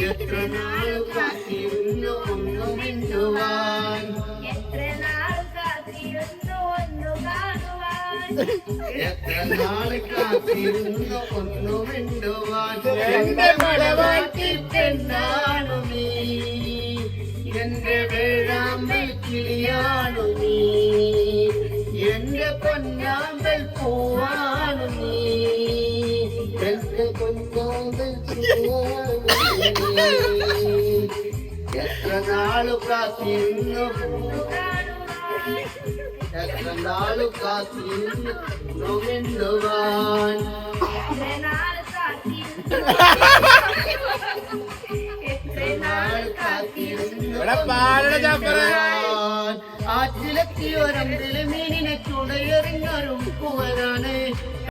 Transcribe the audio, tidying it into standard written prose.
എത്ര നാൾ കാത്തിരുന്നു ഒന്നു മിണ്ടുവാൻ എത്ര നാൾ കാത്തിരുന്നു ഒന്നു മിണ്ടുവാൻ എന്റെ മലവാട്ടി പെണ്ണാണു നീ എന്റെ വേഴാമ്പൽ കിളിയാണു നീ എന്റെ പൊന്നാമ്പൽ പൂവാണു നീ എന്റെ പൊന്നാമ്പൽ എത്ര നാളു കാത്തിരുന്നു എത്ര നാളു കാത്തിരുന്നു മിണ്ടുവാൻ ആറ്റിലെത്തിയൊരമ്പില് മീനിനെ ചുടയെറിഞ്ഞൊരു പൂവരാണ്